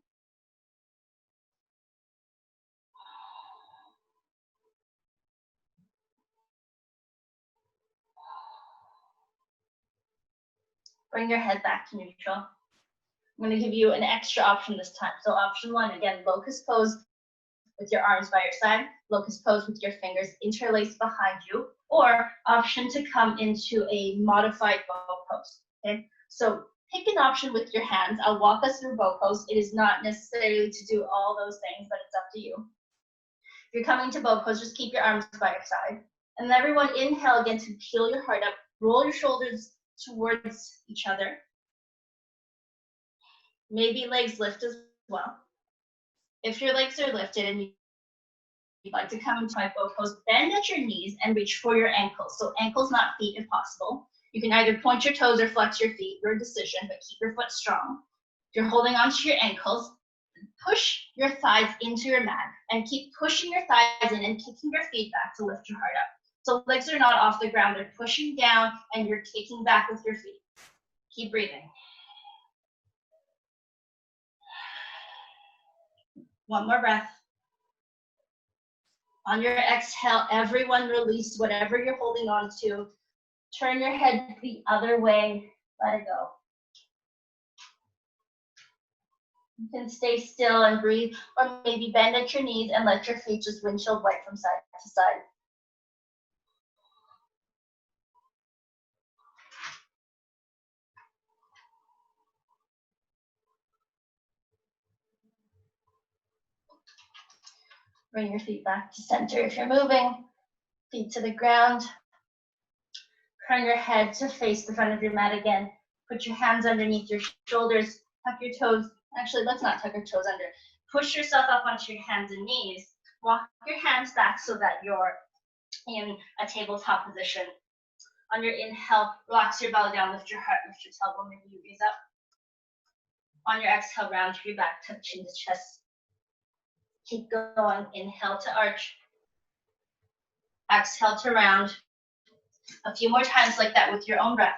Bring your head back to neutral. I'm going to give you an extra option this time. So option one, again, locust pose with your arms by your side. Locust pose with your fingers interlaced behind you. or option to come into a modified bow pose, okay? So pick an option with your hands. I'll walk us through bow pose. It is not necessarily to do all those things, but it's up to you. If you're coming to bow pose, just keep your arms by your side. And everyone inhale again to peel your heart up. Roll your shoulders towards each other. Maybe legs lift as well. If your legs are lifted and you'd like to come into my bow pose, bend at your knees and reach for your ankles. So ankles, not feet if possible. You can either point your toes or flex your feet, your decision, but keep your foot strong. If you're holding onto your ankles, push your thighs into your mat and keep pushing your thighs in and kicking your feet back to lift your heart up. So legs are not off the ground, they're pushing down and you're kicking back with your feet. Keep breathing. One more breath. On your exhale, everyone release whatever you're holding on to. Turn your head the other way, let it go. You can stay still and breathe, or maybe bend at your knees and let your feet just windshield wipe from side to side. Bring your feet back to center if you're moving. Feet to the ground. Turn your head to face the front of your mat again. Put your hands underneath your shoulders. Tuck your toes. Actually, let's not tuck your toes under. Push yourself up onto your hands and knees. Walk your hands back so that you're in a tabletop position. On your inhale, relax your belly down, lift your heart, lift your tailbone, maybe you raise up. On your exhale, round your back, tuck chin to chest. Keep going. Inhale to arch. Exhale to round. A few more times like that with your own breath.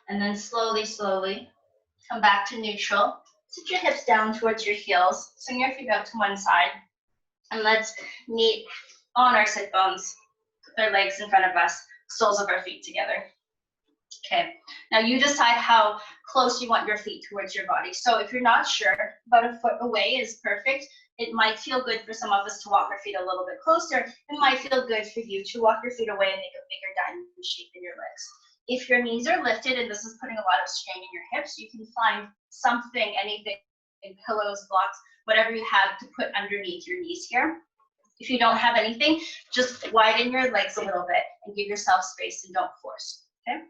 And then slowly, slowly, come back to neutral. Sit your hips down towards your heels. Swing your feet out to one side. And let's meet on our sit bones. Put our legs in front of us, soles of our feet together. Okay, now you decide how close you want your feet towards your body. So if you're not sure, about a foot away is perfect. It might feel good for some of us to walk our feet a little bit closer. It might feel good for you to walk your feet away and make a bigger diamond shape in your legs. If your knees are lifted and this is putting a lot of strain in your hips, you can find something, anything, pillows, blocks, whatever you have to put underneath your knees here. If you don't have anything, just widen your legs a little bit and give yourself space and don't force, okay?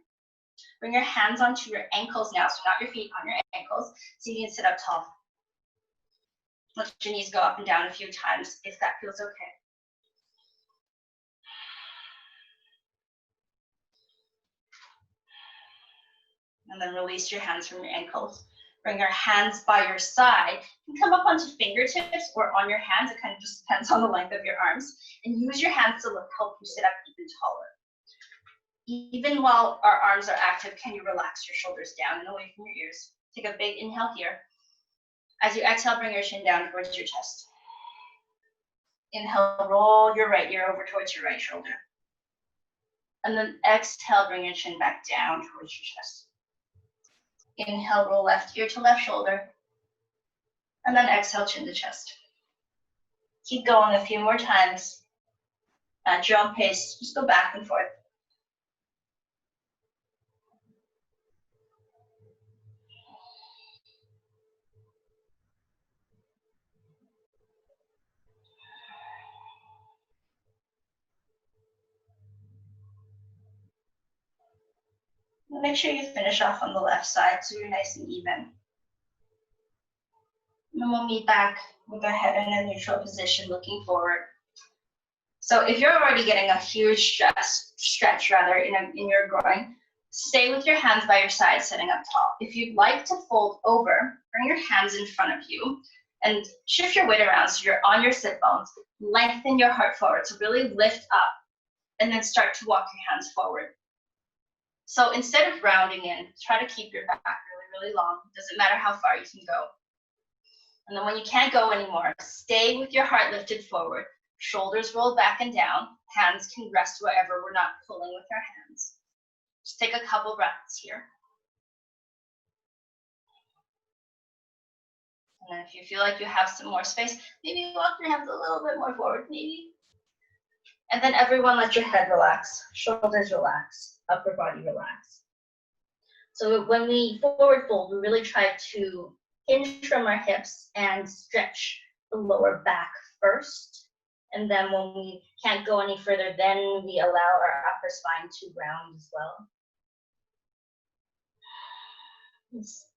Bring your hands onto your ankles now, so not your feet, on your ankles, so you can sit up tall. Let your knees go up and down a few times if that feels okay. And then release your hands from your ankles. Bring your hands by your side. You can come up onto fingertips or on your hands. It kind of just depends on the length of your arms. And use your hands to help you sit up even taller. Even while our arms are active, can you relax your shoulders down and away from your ears? Take a big inhale here. As you exhale, bring your chin down towards your chest. Inhale, roll your right ear over towards your right shoulder. And then exhale, bring your chin back down towards your chest. Inhale, roll left ear to left shoulder. And then exhale, chin to chest. Keep going a few more times. At your own pace, just go back and forth. Make sure you finish off on the left side so you're nice and even. And then we'll meet back with our head in a neutral position, looking forward. So if you're already getting a huge stretch in your groin, stay with your hands by your side, sitting up tall. If you'd like to fold over, bring your hands in front of you and shift your weight around so you're on your sit bones. Lengthen your heart forward, so really lift up and then start to walk your hands forward. So instead of rounding in, try to keep your back really, really long. It doesn't matter how far you can go. And then when you can't go anymore, stay with your heart lifted forward. Shoulders rolled back and down. Hands can rest wherever. We're not pulling with our hands. Just take a couple breaths here. And then if you feel like you have some more space, maybe walk your hands a little bit more forward, maybe. And then everyone let your head relax, shoulders relax, upper body relax. So when we forward fold, we really try to hinge from our hips and stretch the lower back first. And then when we can't go any further, then we allow our upper spine to round as well.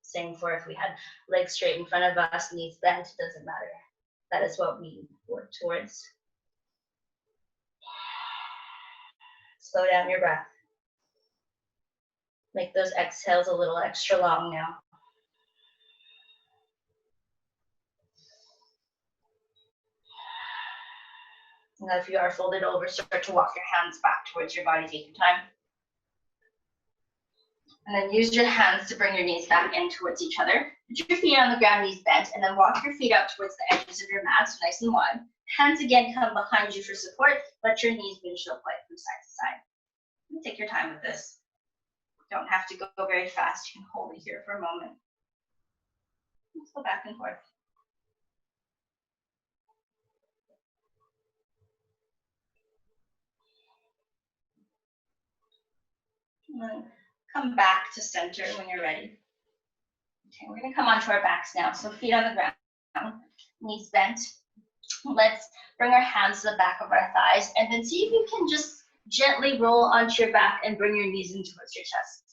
Same for if we had legs straight in front of us, knees bent, it doesn't matter. That is what we work towards. Slow down your breath. Make those exhales a little extra long now. Now if you are folded over, start to walk your hands back towards your body, take your time. And then use your hands to bring your knees back in towards each other. Put your feet on the ground, knees bent, and then walk your feet out towards the edges of your mat, so nice and wide. Hands again come behind you for support. Let your knees windshield play from side to side. Take your time with this. Don't have to go very fast. You can hold it here for a moment. Let's go back and forth. And then come back to center when you're ready. Okay, we're going to come onto our backs now. So feet on the ground, knees bent. Let's bring our hands to the back of our thighs and then see if you can just gently roll onto your back and bring your knees in towards your chest.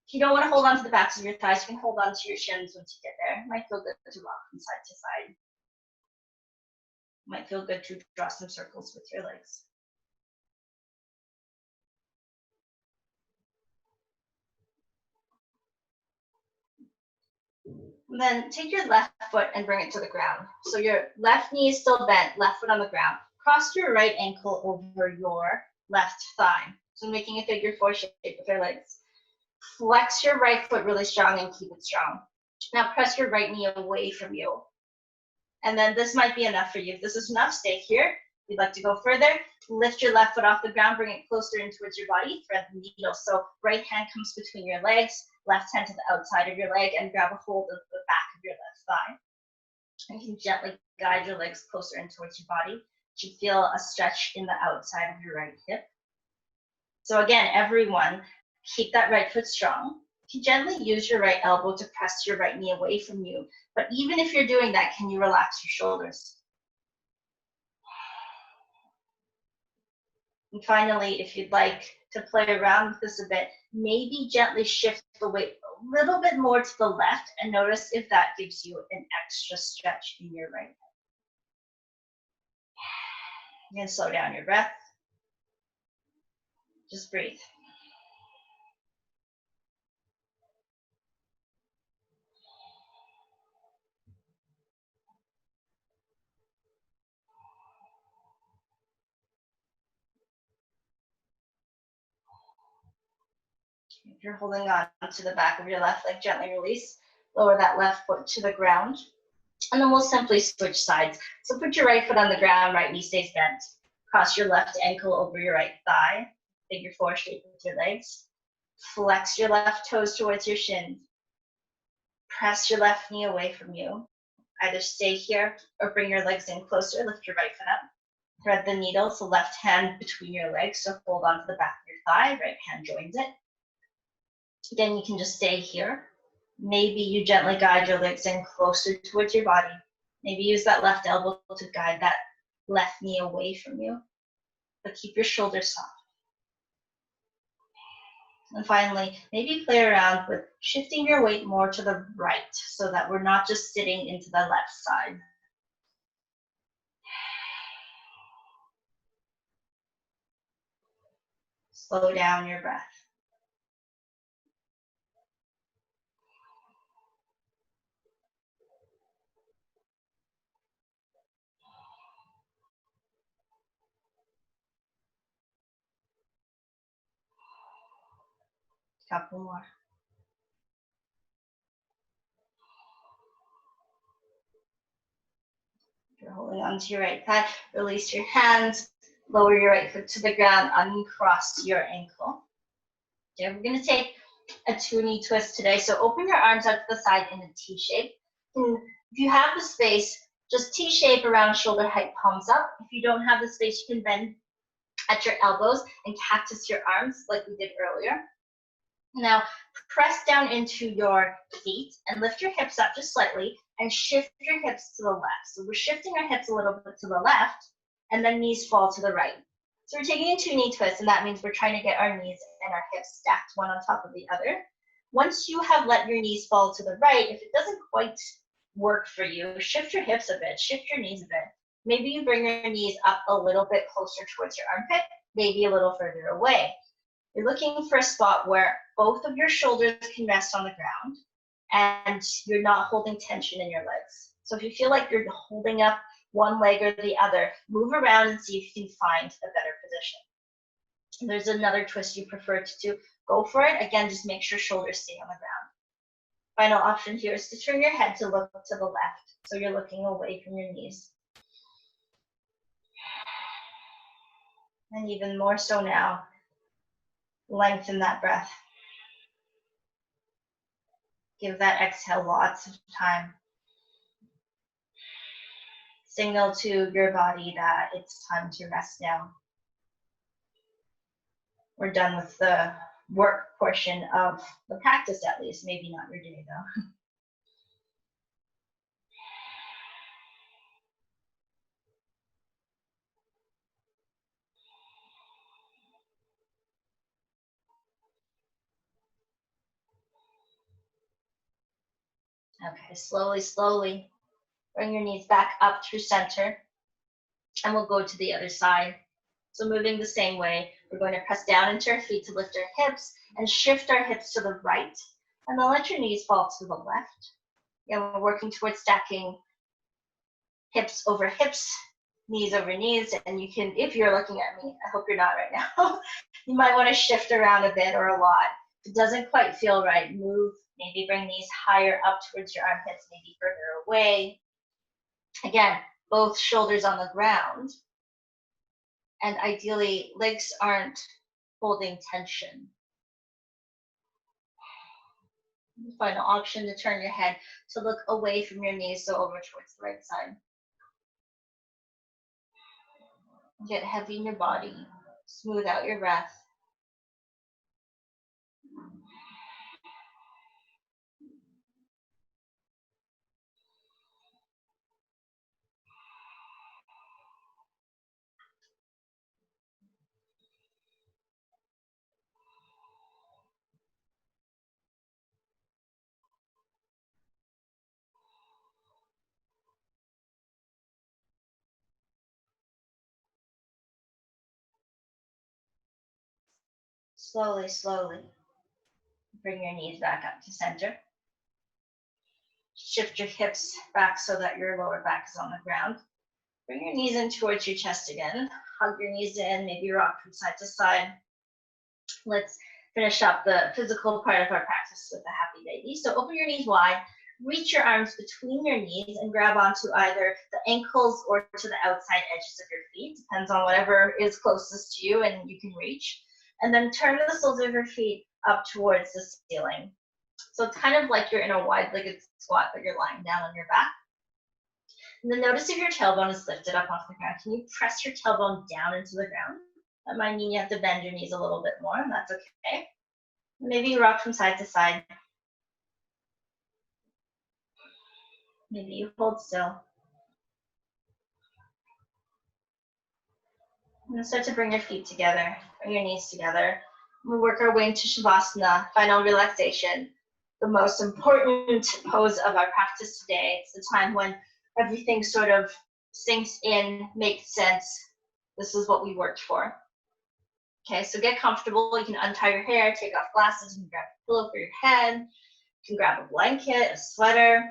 If you don't want to hold on to the backs of your thighs, you can hold on to your shins once you get there. It might feel good to rock from side to side. It might feel good to draw some circles with your legs. And then take your left foot and bring it to the ground. So your left knee is still bent, left foot on the ground. Cross your right ankle over your left thigh. So making a figure four shape with your legs. Flex your right foot really strong and keep it strong. Now press your right knee away from you. And then this might be enough for you. If this is enough, stay here. If you'd like to go further, lift your left foot off the ground, bring it closer in towards your body, thread the needle. So right hand comes between your legs, left hand to the outside of your leg, and grab a hold of the back of your left thigh. And you can gently guide your legs closer in towards your body. You should feel a stretch in the outside of your right hip. So again, everyone, keep that right foot strong. You can gently use your right elbow to press your right knee away from you. But even if you're doing that, can you relax your shoulders? And finally, if you'd like to play around with this a bit, maybe gently shift the weight a little bit more to the left and notice if that gives you an extra stretch in your right hip. You can slow down your breath. Just breathe. If you're holding on to the back of your left leg, gently release. Lower that left foot to the ground. And then we'll simply switch sides. So put your right foot on the ground, right knee stays bent. Cross your left ankle over your right thigh. Figure four shape with your legs. Flex your left toes towards your shins. Press your left knee away from you. Either stay here or bring your legs in closer. Lift your right foot up. Thread the needle, so left hand between your legs. So hold on to the back of your thigh. Right hand joins it. Again, you can just stay here. Maybe you gently guide your legs in closer towards your body. Maybe use that left elbow to guide that left knee away from you. But keep your shoulders soft. And finally, maybe play around with shifting your weight more to the right so that we're not just sitting into the left side. Slow down your breath. Couple more. You're holding onto your right thigh. Release your hands. Lower your right foot to the ground. Uncross your ankle. Okay, we're going to take a two-knee twist today. So open your arms out to the side in a T shape. And If you have the space, just T-shape around shoulder height, palms up. If you don't have the space, you can bend at your elbows and cactus your arms like we did earlier. Now, press down into your feet and lift your hips up just slightly and shift your hips to the left. So we're shifting our hips a little bit to the left, and then knees fall to the right. So we're taking a 2 knee twist, and that means we're trying to get our knees and our hips stacked one on top of the other. Once you have let your knees fall to the right, if it doesn't quite work for you, shift your hips a bit, shift your knees a bit. Maybe you bring your knees up a little bit closer towards your armpit, maybe a little further away. You're looking for a spot where both of your shoulders can rest on the ground and you're not holding tension in your legs. So if you feel like you're holding up one leg or the other, move around and see if you can find a better position. If there's another twist you prefer to do, go for it. Again, just make sure shoulders stay on the ground. Final option here is to turn your head to look to the left. So you're looking away from your knees. And even more so now, lengthen that breath. Give that exhale lots of time. Signal to your body that it's time to rest now. We're done with the work portion of the practice, at least. Maybe not your day, though. Okay, slowly, slowly, bring your knees back up through center, and we'll go to the other side. So moving the same way, we're going to press down into our feet to lift our hips and shift our hips to the right, and then let your knees fall to the left. And we're working towards stacking hips over hips, knees over knees, and you can, if you're looking at me, I hope you're not right now, you might want to shift around a bit or a lot. If it doesn't quite feel right, move. Maybe bring these higher up towards your armpits, maybe further away. Again, both shoulders on the ground. And ideally, legs aren't holding tension. The final option to turn your head to look away from your knees, so over towards the right side. Get heavy in your body. Smooth out your breath. Slowly, slowly, bring your knees back up to center. Shift your hips back so that your lower back is on the ground. Bring your knees in towards your chest again. Hug your knees in, maybe rock from side to side. Let's finish up the physical part of our practice with a happy baby. So open your knees wide, reach your arms between your knees and grab onto either the ankles or to the outside edges of your feet. Depends on whatever is closest to you and you can reach. And then turn the soles of your feet up towards the ceiling. So it's kind of like you're in a wide-legged squat, but you're lying down on your back. And then notice if your tailbone is lifted up off the ground. Can you press your tailbone down into the ground? That might mean you have to bend your knees a little bit more, and that's okay. Maybe you rock from side to side. Maybe you hold still. And start to bring your feet together, bring your knees together. We'll work our way into Shavasana, final relaxation. The most important pose of our practice today. It's the time when everything sort of sinks in, makes sense. This is what we worked for. Okay, so get comfortable. You can untie your hair, take off glasses, you can grab a pillow for your head. You can grab a blanket, a sweater,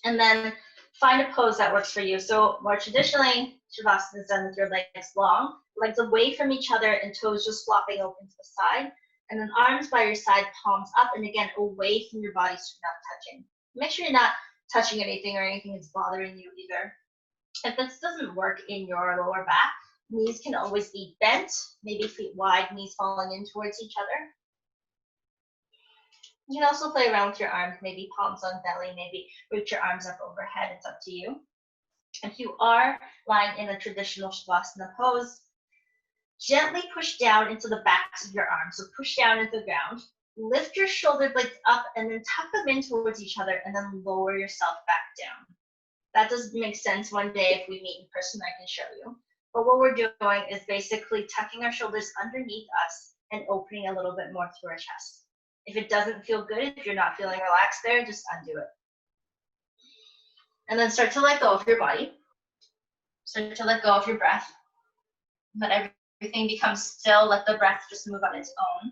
and then find a pose that works for you. So more traditionally, Shavasana is done with your legs long, legs away from each other and toes just flopping open to the side. And then arms by your side, palms up, and again, away from your body, so you're not touching. Make sure you're not touching anything or anything that's bothering you either. If this doesn't work in your lower back, knees can always be bent, maybe feet wide, knees falling in towards each other. You can also play around with your arms, maybe palms on belly, maybe reach your arms up overhead. It's up to you. If you are lying in a traditional Shavasana pose, gently push down into the backs of your arms. So push down into the ground. Lift your shoulder blades up and then tuck them in towards each other and then lower yourself back down. That doesn't make sense. One day if we meet in person, I can show you. But what we're doing is basically tucking our shoulders underneath us and opening a little bit more through our chest. If it doesn't feel good, if you're not feeling relaxed there, just undo it. And then start to let go of your body. Start to let go of your breath. Let everything become still. Let the breath just move on its own.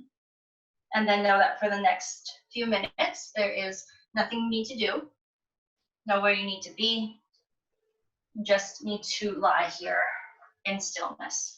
And then know that for the next few minutes, there is nothing you need to do. Know where you need to be. You just need to lie here in stillness.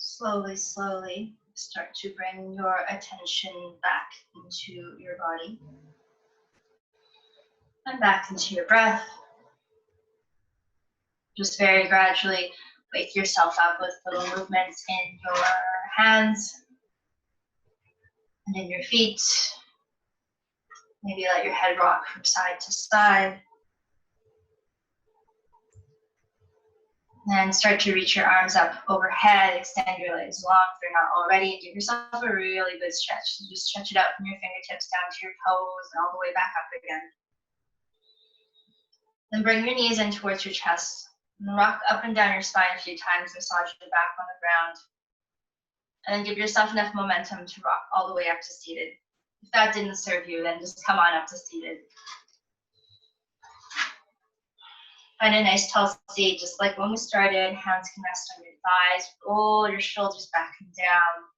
Slowly, slowly start to bring your attention back into your body and back into your breath. Just very gradually wake yourself up with little movements in your hands and in your feet. Maybe let your head rock from side to side. And start to reach your arms up overhead, extend your legs long if you're not already, and give yourself a really good stretch. So just stretch it out from your fingertips down to your toes and all the way back up again. Then bring your knees in towards your chest and rock up and down your spine a few times, massage the back on the ground. And then give yourself enough momentum to rock all the way up to seated. If that didn't serve you, then just come on up to seated. Find a nice tall seat, just like when we started. Hands can rest on your thighs. Roll your shoulders back and down.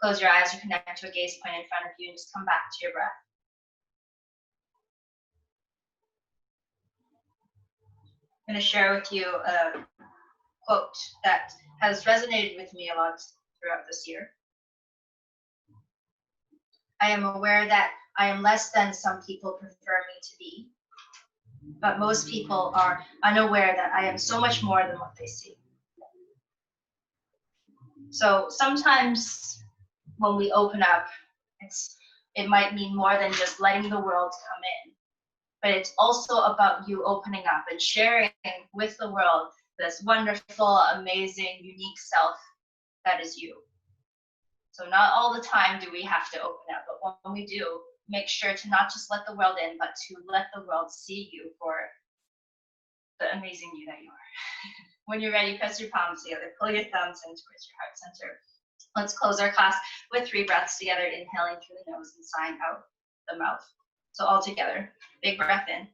Close your eyes or connect to a gaze point in front of you and just come back to your breath. I'm going to share with you a quote that has resonated with me a lot throughout this year. I am aware that I am less than some people prefer me to be, but most people are unaware that I am so much more than what they see. So sometimes when we open up, it might mean more than just letting the world come in, but it's also about you opening up and sharing with the world this wonderful, amazing, unique self that is you. So not all the time do we have to open up, but when we do, make sure to not just let the world in, but to let the world see you for the amazing you that you are. When you're ready, press your palms together, pull your thumbs in towards your heart center. Let's close our class with 3 breaths together, inhaling through the nose and sighing out the mouth. So all together, big breath in,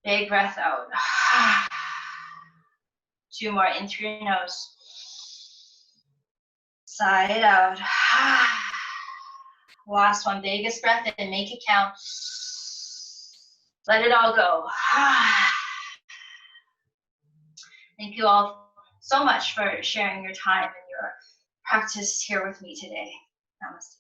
big breath out. 2 more in through your nose, Side out. Last one, biggest breath in, make it count. Let it all go. Thank you all so much for sharing your time and your practice here with me today. Namaste.